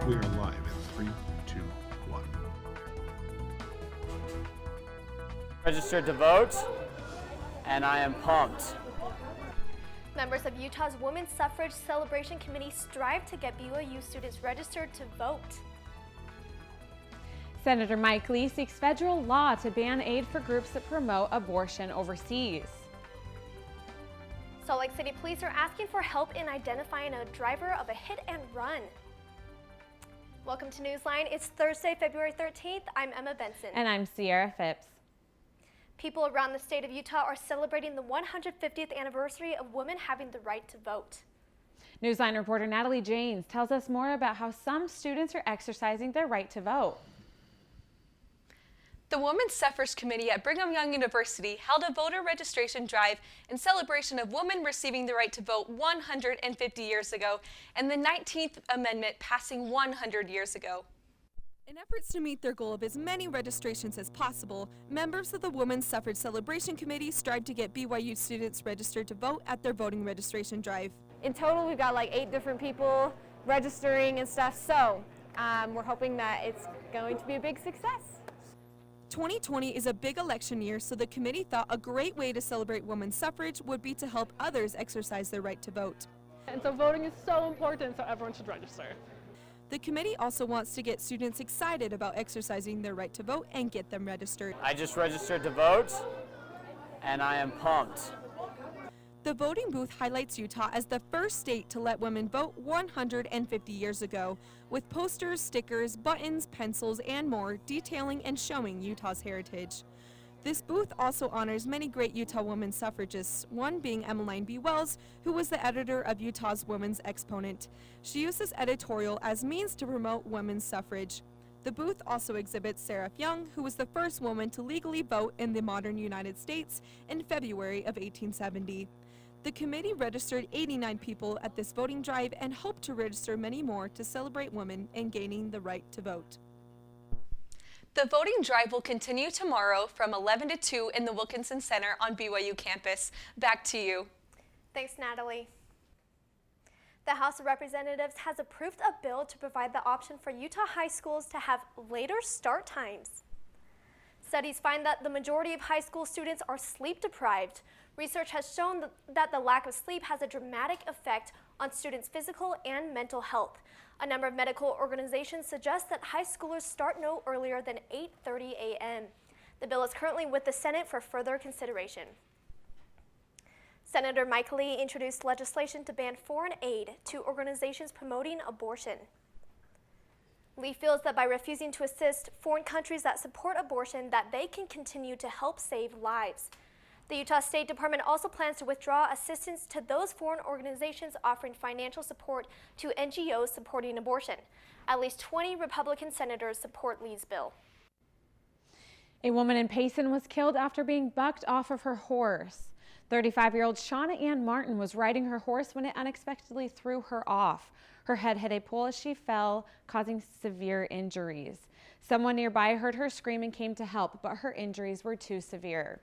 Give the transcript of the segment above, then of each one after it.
We are live in 3, 2, 1. Registered to vote, and I am pumped. Members of Utah's Women's Suffrage Celebration Committee strive to get BYU students registered to vote. Senator Mike Lee seeks federal law to ban aid for groups that promote abortion overseas. Salt Lake City police are asking for help in identifying a driver of a hit and run. Welcome to Newsline. It's Thursday, February 13th. I'm Emma Benson. And I'm Sierra Phipps. People around the state of Utah are celebrating the 150th anniversary of women having the right to vote. Newsline reporter Natalie Janes tells us more about how some students are exercising their right to vote. The Women's Suffrage Committee at Brigham Young University held a voter registration drive in celebration of women receiving the right to vote 150 years ago and the 19th Amendment passing 100 years ago. In efforts to meet their goal of as many registrations as possible, members of the Women's Suffrage Celebration Committee strive to get BYU students registered to vote at their voting registration drive. In total, we've got like 8 different people registering and stuff, so we're hoping that it's going to be a big success. 2020 is a big election year, so the committee thought a great way to celebrate women's suffrage would be to help others exercise their right to vote. And so voting is so important, so everyone should register. The committee also wants to get students excited about exercising their right to vote and get them registered. I just registered to vote, and I am pumped. The voting booth highlights Utah as the first state to let women vote 150 years ago, with posters, stickers, buttons, pencils, and more detailing and showing Utah's heritage. This booth also honors many great Utah women suffragists, one being Emmeline B. Wells, who was the editor of Utah's Women's Exponent. She used this editorial as means to promote women's suffrage. The booth also exhibits Sarah Young, who was the first woman to legally vote in the modern United States in February of 1870. The committee registered 89 people at this voting drive and hoped to register many more to celebrate women in gaining the right to vote. The voting drive will continue tomorrow from 11 to 2 in the Wilkinson Center on BYU campus. Back to you. Thanks, Natalie. The House of Representatives has approved a bill to provide the option for Utah high schools to have later start times. Studies find that the majority of high school students are sleep deprived. Research has shown that the lack of sleep has a dramatic effect on students' physical and mental health. A number of medical organizations suggest that high schoolers start no earlier than 8:30 a.m. The bill is currently with the Senate for further consideration. Senator Mike Lee introduced legislation to ban foreign aid to organizations promoting abortion. Lee feels that by refusing to assist foreign countries that support abortion, that they can continue to help save lives. The Utah State Department also plans to withdraw assistance to those foreign organizations offering financial support to NGOs supporting abortion. At least 20 Republican senators support Lee's bill. A woman in Payson was killed after being bucked off of her horse. 35-year-old Shauna Ann Martin was riding her horse when it unexpectedly threw her off. Her head hit a pole as she fell, causing severe injuries. Someone nearby heard her scream and came to help, but her injuries were too severe.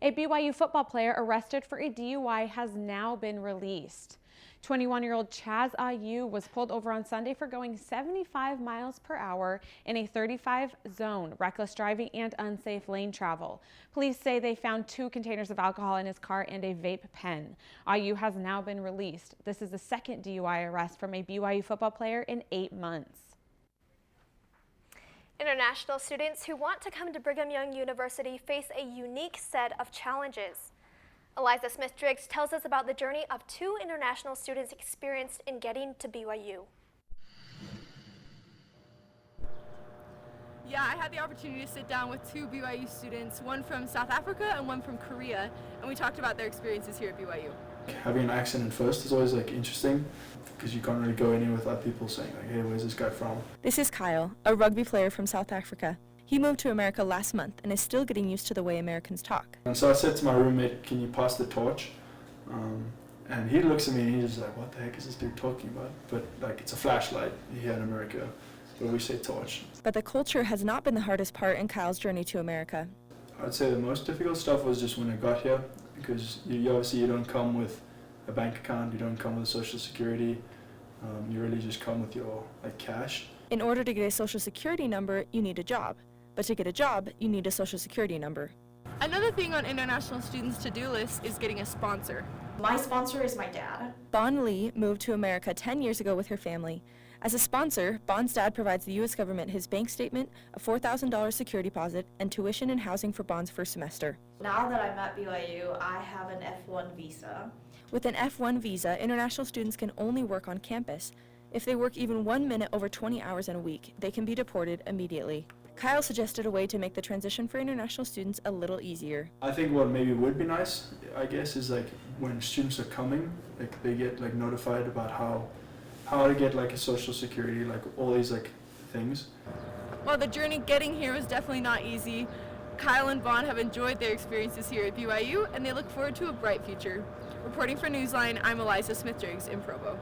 A BYU football player arrested for a DUI has now been released. 21-year-old Chaz Ayu was pulled over on Sunday for going 75 miles per hour in a 35 zone, reckless driving and unsafe lane travel. Police say they found 2 containers of alcohol in his car and a vape pen. Ayu has now been released. This is the second DUI arrest from a BYU football player in 8 months. International students who want to come to Brigham Young University face a unique set of challenges. Eliza Smith-Driggs tells us about the journey of 2 international students experienced in getting to BYU. Yeah, I had the opportunity to sit down with 2 BYU students, one from South Africa and one from Korea, and we talked about their experiences here at BYU. Having an accent in first is always interesting because you can't really go anywhere without people saying hey, where's this guy from? This is Kyle, a rugby player from South Africa. He moved to America last month and is still getting used to the way Americans talk. And so I said to my roommate, can you pass the torch? And he looks at me and he's just like, what the heck is this dude talking about? But it's a flashlight here in America, but we say torch. But the culture has not been the hardest part in Kyle's journey to America. I'd say the most difficult stuff was just when I got here, because you obviously you don't come with a bank account, you don't come with Social Security, You really just come with your like cash. In order to get a social security number, you need a job. But to get a job, you need a social security number. Another thing on international students' to-do list is getting a sponsor. My sponsor is my dad. Bon Lee moved to America 10 years ago with her family. As a sponsor, Bon's dad provides the U.S. government his bank statement, a $4,000 security deposit, and tuition and housing for Bon's first semester. Now that I'm at BYU, I have an F1 visa. With an F1 visa, international students can only work on campus. If they work even 1 minute over 20 hours in a week, they can be deported immediately. Kyle suggested a way to make the transition for international students a little easier. I think what maybe would be nice, I guess, is like when students are coming, like they get like notified about how to get like a social security, like all these like things. While the journey getting here was definitely not easy, Kyle and Bon have enjoyed their experiences here at BYU, and they look forward to a bright future. Reporting for NewsLine, I'm Eliza Smith-Driggs in Provo.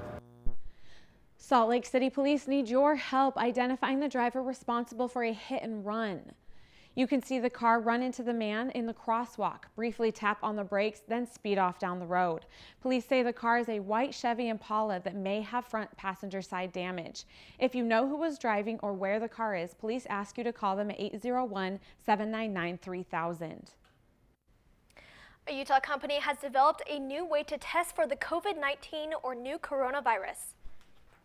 Salt Lake City Police need your help identifying the driver responsible for a hit and run. You can see the car run into the man in the crosswalk, briefly tap on the brakes, then speed off down the road. Police say the car is a white Chevy Impala that may have front passenger side damage. If you know who was driving or where the car is, police ask you to call them at 801-799-3000. A Utah company has developed a new way to test for the COVID-19 or new coronavirus.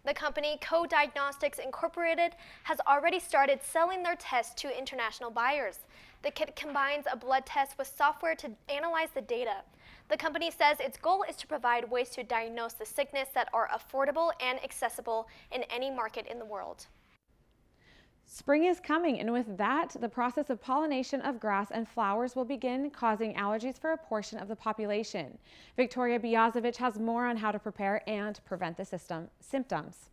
The company Co-Diagnostics Incorporated has already started selling their tests to international buyers. The kit combines a blood test with software to analyze the data. The company says its goal is to provide ways to diagnose the sickness that are affordable and accessible in any market in the world. Spring is coming, and with that, the process of pollination of grass and flowers will begin, causing allergies for a portion of the population. Victoria Biazovich has more on how to prepare and prevent the symptoms.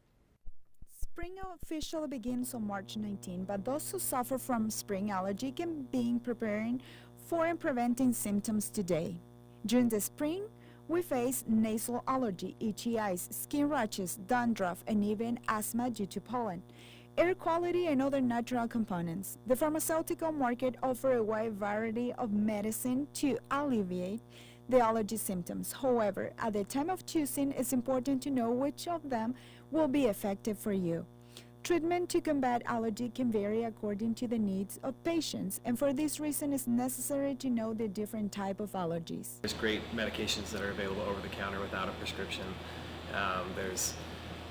Spring officially begins on March 19, but those who suffer from spring allergy can begin preparing for and preventing symptoms today. During the spring, we face nasal allergy, itchy eyes, skin rashes, dandruff, and even asthma due to pollen. Air quality and other natural components. The pharmaceutical market offers a wide variety of medicine to alleviate the allergy symptoms. However, at the time of choosing, it's important to know which of them will be effective for you. Treatment to combat allergy can vary according to the needs of patients, and for this reason, it's necessary to know the different type of allergies. There's great medications that are available over the counter without a prescription. There's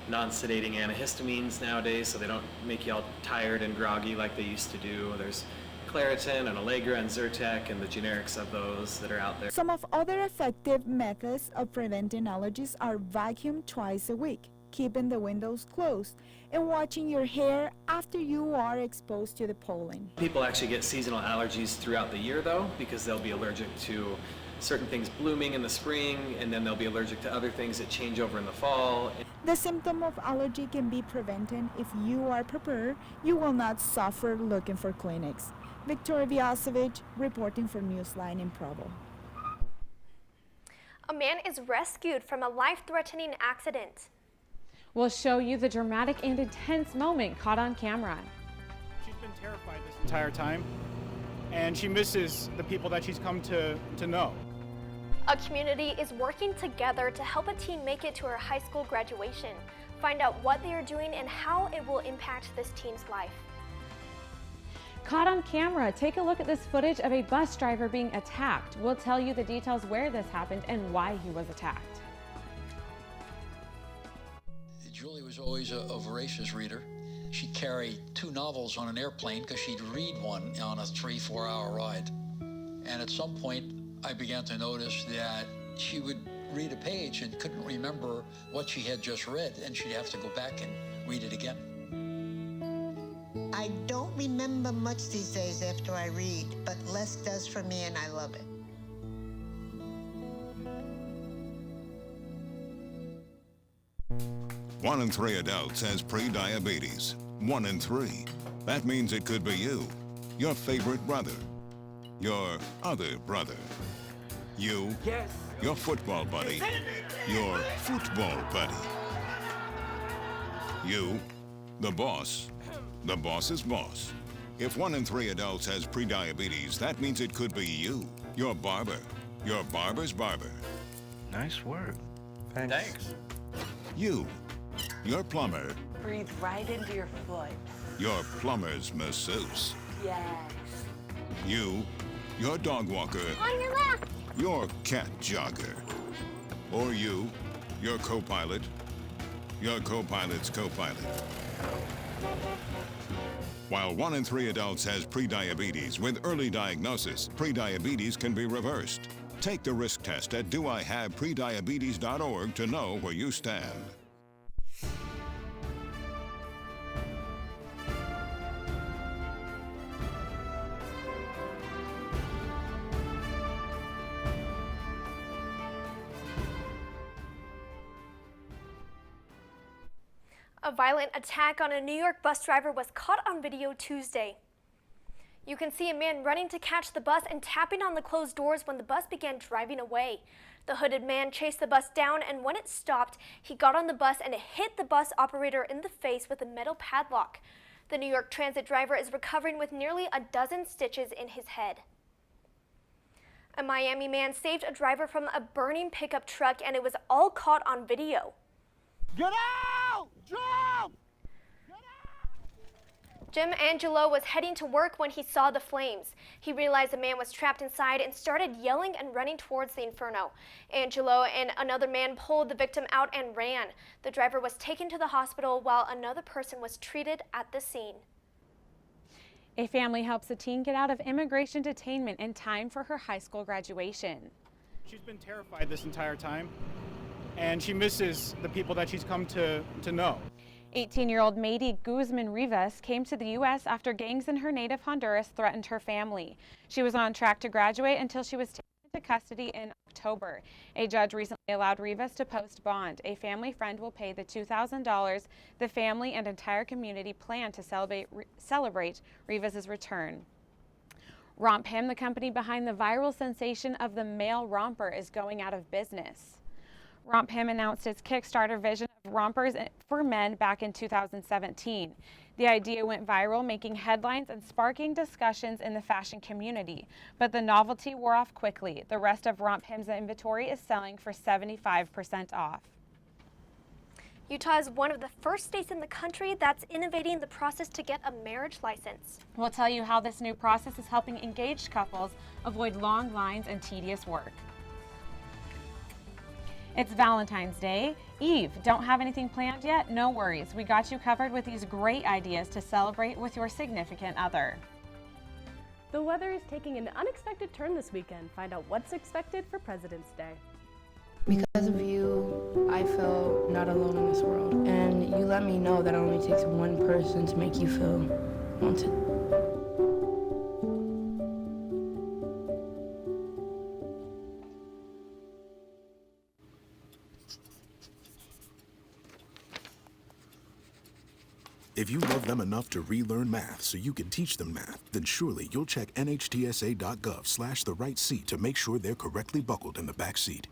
non-sedating antihistamines nowadays, so they don't make you all tired and groggy like they used to do. There's Claritin and Allegra and Zyrtec and the generics of those that are out there. Some of other effective methods of preventing allergies are vacuum twice a week, keeping the windows closed, and watching your hair after you are exposed to the pollen. People actually get seasonal allergies throughout the year though, because they'll be allergic to certain things blooming in the spring, and then they'll be allergic to other things that change over in the fall. The symptom of allergy can be prevented if you are prepared. You will not suffer looking for clinics. Victoria Biazovich reporting for NewsLine in Provo. A man is rescued from a life-threatening accident. We'll show you the dramatic and intense moment caught on camera. She's been terrified this entire time, and she misses the people that she's come to know. A community is working together to help a teen make it to her high school graduation. Find out what they are doing and how it will impact this teen's life. Caught on camera, take a look at this footage of a bus driver being attacked. We'll tell you the details where this happened and why he was attacked. Julie was always a voracious reader. She'd carry 2 novels on an airplane because she'd read one on a 3-4 hour ride. And at some point, I began to notice that she would read a page and couldn't remember what she had just read, and she'd have to go back and read it again. I don't remember much these days after I read, but less does for me, and I love it. One in 3 adults has pre-diabetes. 1 in 3. That means it could be you, your favorite brother, your other brother, you, your football buddy, your football buddy, you, the boss's boss. If 1 in 3 adults has pre-diabetes, that means it could be you, your barber, your barber's barber. Nice work. Thanks. You, your plumber, Breathe right into your foot. your plumber's masseuse, Yes. you, your dog walker, On your left. your cat jogger, or you, your co-pilot, your co-pilot's co-pilot. While 1 in 3 adults has prediabetes, with early diagnosis, prediabetes can be reversed. Take the risk test at doihaveprediabetes.org to know where you stand. A violent attack on a New York bus driver was caught on video Tuesday. You can see a man running to catch the bus and tapping on the closed doors when the bus began driving away. The hooded man chased the bus down, and when it stopped, he got on the bus and hit the bus operator in the face with a metal padlock. The New York Transit driver is recovering with nearly a dozen stitches in his head. A Miami man saved a driver from a burning pickup truck, and it was all caught on video. Get out! Jump! Jim Angelo was heading to work when he saw the flames. He realized the man was trapped inside and started yelling and running towards the inferno. Angelo and another man pulled the victim out and ran. The driver was taken to the hospital while another person was treated at the scene. A family helps a teen get out of immigration detainment in time for her high school graduation. She's been terrified this entire time, and she misses the people that she's come to know. 18-year-old Mady Guzman Rivas came to the U.S. after gangs in her native Honduras threatened her family. She was on track to graduate until she was taken into custody in October. A judge recently allowed Rivas to post bond. A family friend will pay the $2,000 the family and entire community plan to celebrate Rivas' return. Romp Him, the company behind the viral sensation of the male romper, is going out of business. Romp Him announced its Kickstarter vision of rompers for men back in 2017. The idea went viral, making headlines and sparking discussions in the fashion community. But the novelty wore off quickly. The rest of Romp Him's inventory is selling for 75% off. Utah is one of the first states in the country that's innovating the process to get a marriage license. We'll tell you how this new process is helping engaged couples avoid long lines and tedious work. It's Valentine's Day. Eve, don't have anything planned yet? No worries. We got you covered with these great ideas to celebrate with your significant other. The weather is taking an unexpected turn this weekend. Find out what's expected for President's Day. Because of you, I feel not alone in this world. And you let me know that it only takes one person to make you feel wanted. If you love them enough to relearn math so you can teach them math, then surely you'll check nhtsa.gov/the-right-seat to make sure they're correctly buckled in the back seat.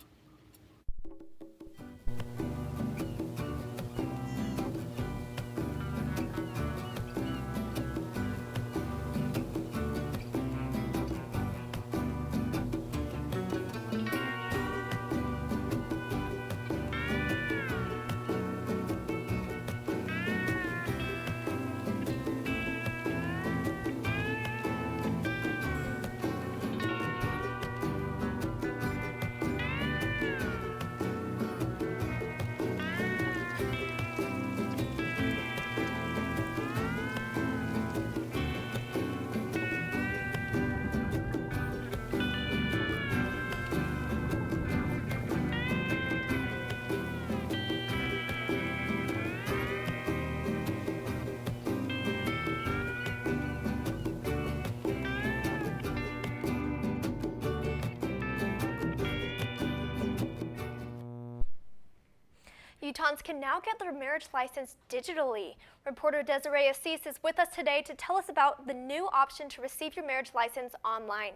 Utahns can now get their marriage license digitally. Reporter Desiree Assis is with us today to tell us about the new option to receive your marriage license online.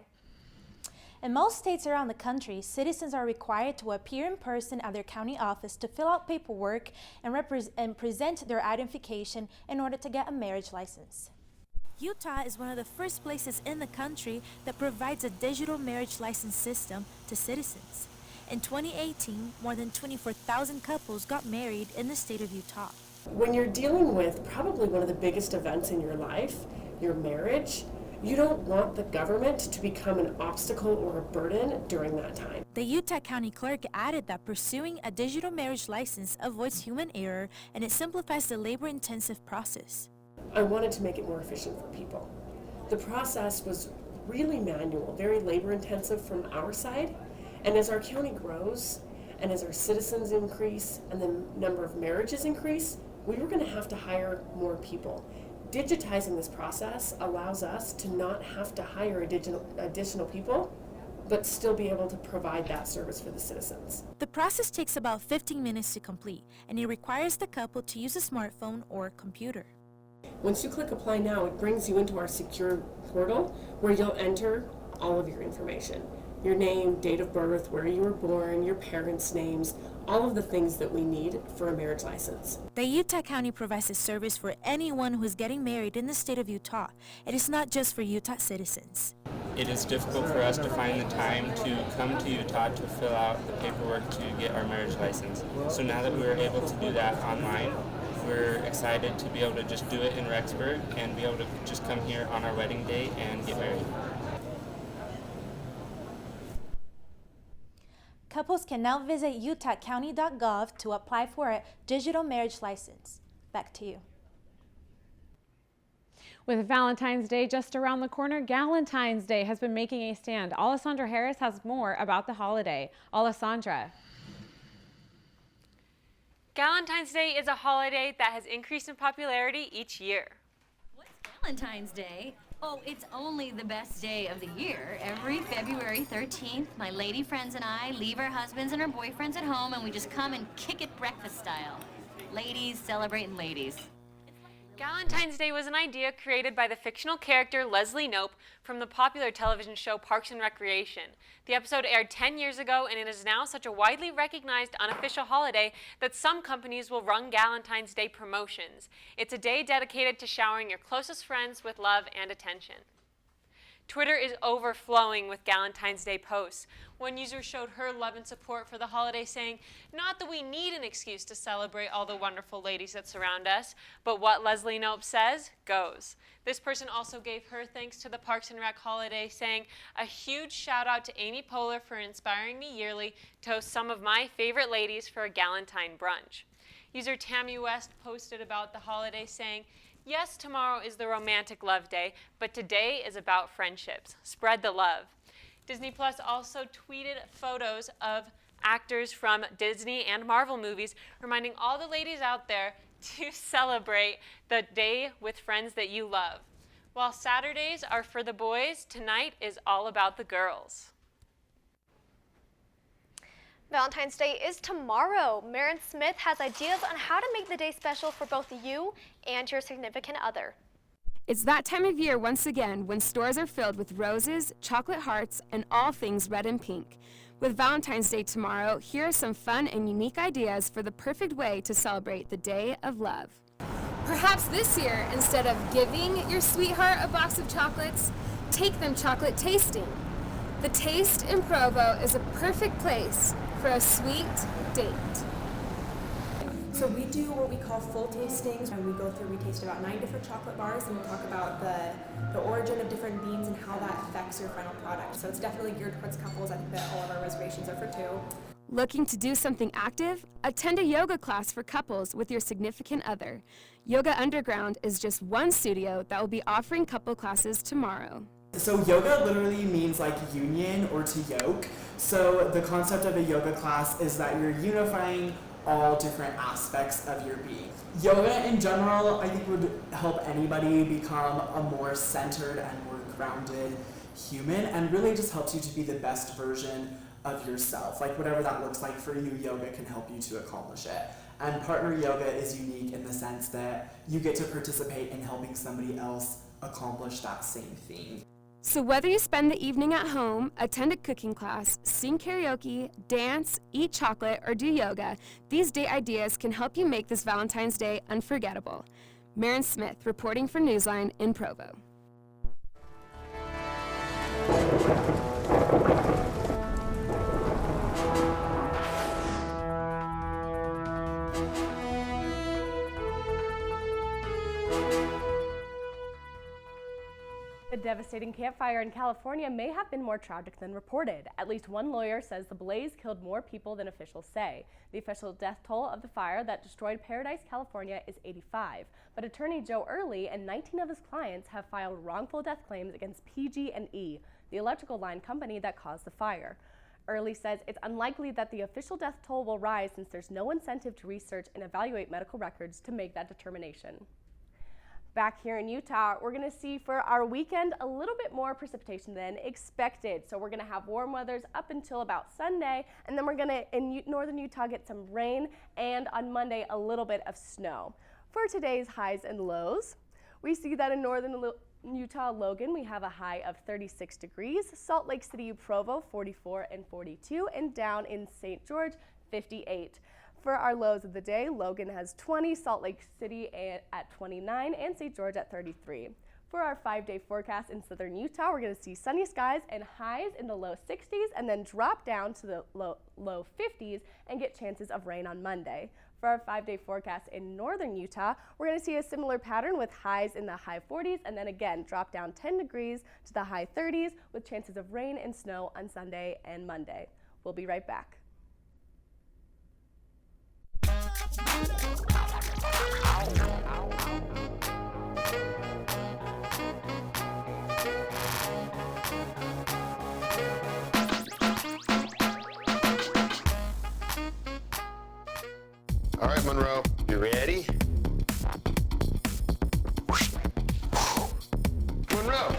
In most states around the country, citizens are required to appear in person at their county office to fill out paperwork and present their identification in order to get a marriage license. Utah is one of the first places in the country that provides a digital marriage license system to citizens. In 2018, more than 24,000 couples got married in the state of Utah. When you're dealing with probably one of the biggest events in your life, your marriage, you don't want the government to become an obstacle or a burden during that time. The Utah County Clerk added that pursuing a digital marriage license avoids human error and it simplifies the labor-intensive process. I wanted to make it more efficient for people. The process was really manual, very labor-intensive from our side, and as our county grows and as our citizens increase and the number of marriages increase, we were going to have to hire more people. Digitizing this process allows us to not have to hire additional people, but still be able to provide that service for the citizens. The process takes about 15 minutes to complete, and it requires the couple to use a smartphone or computer. Once you click Apply Now, it brings you into our secure portal where you'll enter all of your information. Your name, date of birth, where you were born, your parents' names, all of the things that we need for a marriage license. The Utah County provides a service for anyone who is getting married in the state of Utah. It is not just for Utah citizens. It is difficult for us to find the time to come to Utah to fill out the paperwork to get our marriage license. So now that we're able to do that online, we're excited to be able to just do it in Rexburg and be able to just come here on our wedding day and get married. Couples can now visit utahcounty.gov to apply for a digital marriage license. Back to you. With Valentine's Day just around the corner, Galentine's Day has been making a stand. Alessandra Harris has more about the holiday. Alessandra. Galentine's Day is a holiday that has increased in popularity each year. What's Valentine's Day? Oh, it's only the best day of the year. Every February 13th, my lady friends and I leave our husbands and our boyfriends at home and we just come and kick it breakfast style. Ladies celebrating ladies. Galentine's Day was an idea created by the fictional character Leslie Knope from the popular television show Parks and Recreation. The episode aired 10 years ago and it is now such a widely recognized unofficial holiday that some companies will run Galentine's Day promotions. It's a day dedicated to showering your closest friends with love and attention. Twitter is overflowing with Galentine's Day posts. One user showed her love and support for the holiday, saying, "Not that we need an excuse to celebrate all the wonderful ladies that surround us, but what Leslie Knope says goes." This person also gave her thanks to the Parks and Rec holiday, saying, "A huge shout out to Amy Poehler for inspiring me yearly to host some of my favorite ladies for a Galentine brunch." User Tammy West posted about the holiday, saying, "Yes, tomorrow is the romantic love day, but today is about friendships. Spread the love." Disney Plus also tweeted photos of actors from Disney and Marvel movies, reminding all the ladies out there to celebrate the day with friends that you love. While Saturdays are for the boys, tonight is all about the girls. Valentine's Day is tomorrow. Marin Smith has ideas on how to make the day special for both you and your significant other. It's that time of year once again when stores are filled with roses, chocolate hearts, and all things red and pink. With Valentine's Day tomorrow, here are some fun and unique ideas for the perfect way to celebrate the Day of Love. Perhaps this year, instead of giving your sweetheart a box of chocolates, take them chocolate tasting. The Taste in Provo is a perfect place for a sweet date. So we do what we call full tastings, and we taste about 9 different chocolate bars, and we talk about the origin of different beans and how that affects your final product. So it's definitely geared towards couples. I think that all of our reservations are for 2. Looking to do something active? Attend a yoga class for couples with your significant other. Yoga Underground is just one studio that will be offering couple classes tomorrow. So yoga literally means like union or to yoke. So the concept of a yoga class is that you're unifying all different aspects of your being. Yoga in general, I think, would help anybody become a more centered and more grounded human, and really just helps you to be the best version of yourself. Like whatever that looks like for you, yoga can help you to accomplish it. And partner yoga is unique in the sense that you get to participate in helping somebody else accomplish that same thing. So whether you spend the evening at home, attend a cooking class, sing karaoke, dance, eat chocolate, or do yoga, these date ideas can help you make this Valentine's Day unforgettable. Marin Smith reporting for NewsLine in Provo. devastating campfire in California may have been more tragic than reported. At least one lawyer says the blaze killed more people than officials say. The official death toll of the fire that destroyed Paradise, California is 85. But attorney Joe Early and 19 of his clients have filed wrongful death claims against PG&E, the electrical line company that caused the fire. Early says it's unlikely that the official death toll will rise since there's no incentive to research and evaluate medical records to make that determination. Back here in Utah, we're going to see for our weekend a little bit more precipitation than expected. So we're going to have warm weathers up until about Sunday, and then we're going to, in northern Utah, get some rain, and on Monday, a little bit of snow. For today's highs and lows, we see that in northern Utah, Logan, we have a high of 36 degrees, Salt Lake City, Provo, 44 and 42, and down in St. George, 58. For our lows of the day, Logan has 20, Salt Lake City at 29, and St. George at 33. For our 5-day forecast in southern Utah, we're going to see sunny skies and highs in the low 60s and then drop down to the low 50s and get chances of rain on Monday. For our 5-day forecast in northern Utah, we're going to see a similar pattern with highs in the high 40s and then again drop down 10 degrees to the high 30s with chances of rain and snow on Sunday and Monday. We'll be right back. All right, Monroe, you ready? Monroe!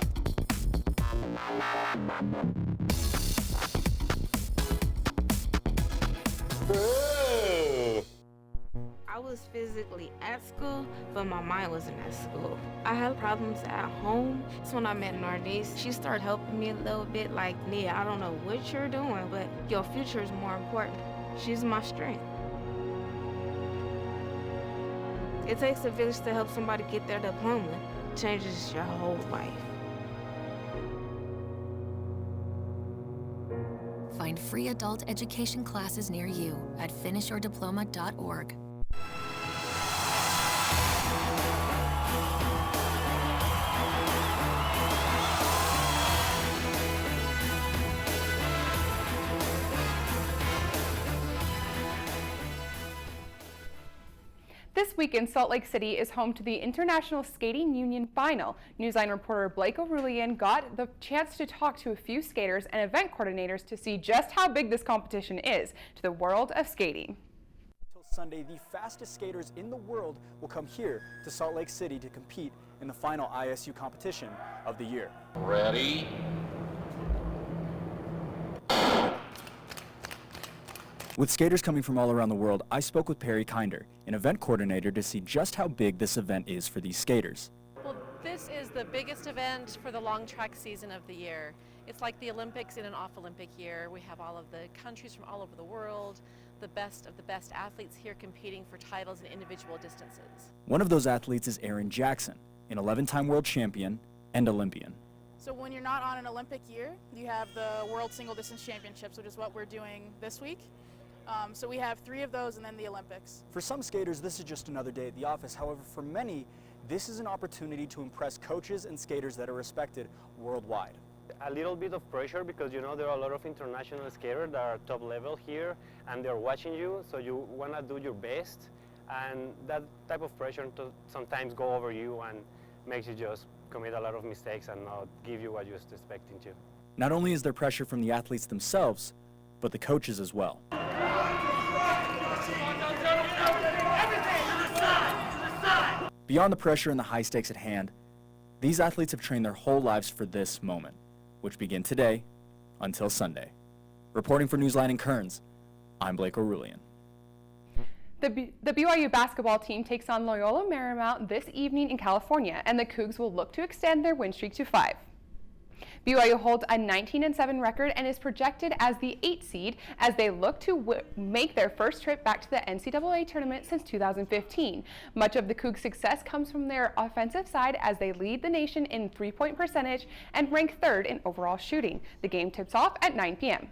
I was physically at school, but my mind wasn't at school. I had problems at home. That's when I met Narnese. She started helping me a little bit, like, Nia, I don't know what you're doing, but your future is more important. She's my strength. It takes a village to help somebody get their diploma. It changes your whole life. Find free adult education classes near you at finishyourdiploma.org. This weekend, Salt Lake City is home to the International Skating Union Final. NewsLine reporter Blake O'Rulian got the chance to talk to a few skaters and event coordinators to see just how big this competition is to the world of skating. Until Sunday, the fastest skaters in the world will come here to Salt Lake City to compete in the final ISU competition of the year. Ready? With skaters coming from all around the world, I spoke with Perry Kinder, an event coordinator, to see just how big this event is for these skaters. Well, this is the biggest event for the long track season of the year. It's like the Olympics in an off-Olympic year. We have all of the countries from all over the world, the best of the best athletes here competing for titles in individual distances. One of those athletes is Aaron Jackson, an 11-time world champion and Olympian. So when you're not on an Olympic year, you have the World Single Distance Championships, which is what we're doing this week. So we have 3 of those and then the Olympics. For some skaters, this is just another day at the office. However, for many, this is an opportunity to impress coaches and skaters that are respected worldwide. A little bit of pressure because, you know, there are a lot of international skaters that are top level here and they're watching you, so you want to do your best. And that type of pressure sometimes go over you and makes you just commit a lot of mistakes and not give you what you're expecting to. Not only is there pressure from the athletes themselves, but the coaches as well. Beyond the pressure and the high stakes at hand, these athletes have trained their whole lives for this moment, which begin today until Sunday. Reporting for NewsLine in Kearns, I'm Blake O'Rulian. The BYU basketball team takes on Loyola Marymount this evening in California, and the Cougs will look to extend their win streak to 5. BYU holds a 19-7 record and is projected as the 8th seed as they look to make their first trip back to the NCAA tournament since 2015. Much of the Cougs' success comes from their offensive side as they lead the nation in three-point percentage and rank 3rd in overall shooting. The game tips off at 9 p.m.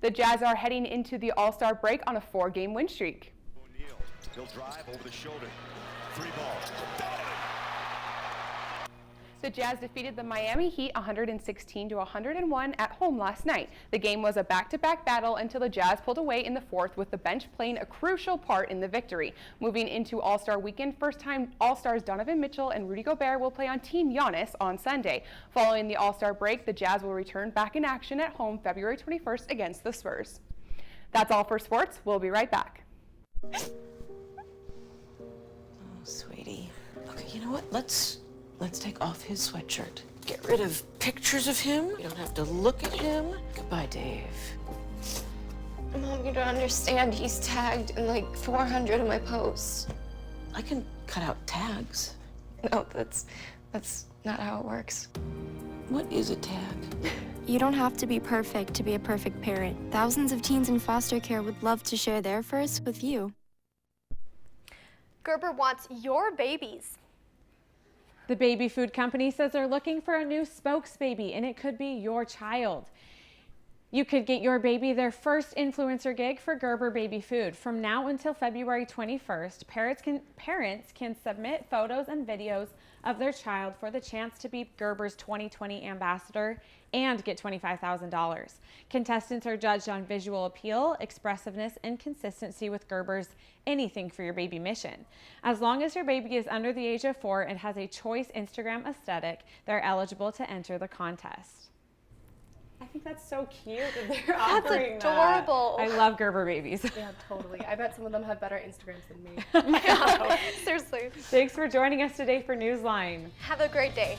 The Jazz are heading into the All-Star break on a 4-game win streak. O'Neal, he'll drive over the shoulder. 3 ball. The Jazz defeated the Miami Heat 116-101 at home last night. The game was a back-to-back battle until the Jazz pulled away in the fourth, with the bench playing a crucial part in the victory. Moving into All-Star weekend, first-time All-Stars Donovan Mitchell and Rudy Gobert will play on Team Giannis on Sunday. Following the All-Star break, the Jazz will return back in action at home February 21st against the Spurs. That's all for sports. We'll be right back. Oh, sweetie. Okay, you know what? Let's take off his sweatshirt. Get rid of pictures of him. You don't have to look at him. Goodbye, Dave. Mom, you don't understand. He's tagged in like 400 of my posts. I can cut out tags. No, that's not how it works. What is a tag? You don't have to be perfect to be a perfect parent. Thousands of teens in foster care would love to share their first with you. Gerber wants your babies. The baby food company says they're looking for a new spokesbaby, and it could be your child. You could get your baby their first influencer gig for Gerber Baby Food. From now until February 21st, parents can submit photos and videos of their child for the chance to be Gerber's 2020 ambassador and get $25,000. Contestants are judged on visual appeal, expressiveness, and consistency with Gerber's Anything for Your Baby mission. As long as your baby is under the age of 4 and has a choice Instagram aesthetic, they're eligible to enter the contest. I think that's so cute that they're offering That's adorable. that. I love Gerber babies. Yeah, totally. I bet some of them have better Instagrams than me. Seriously. Thanks for joining us today for Newsline. Have a great day.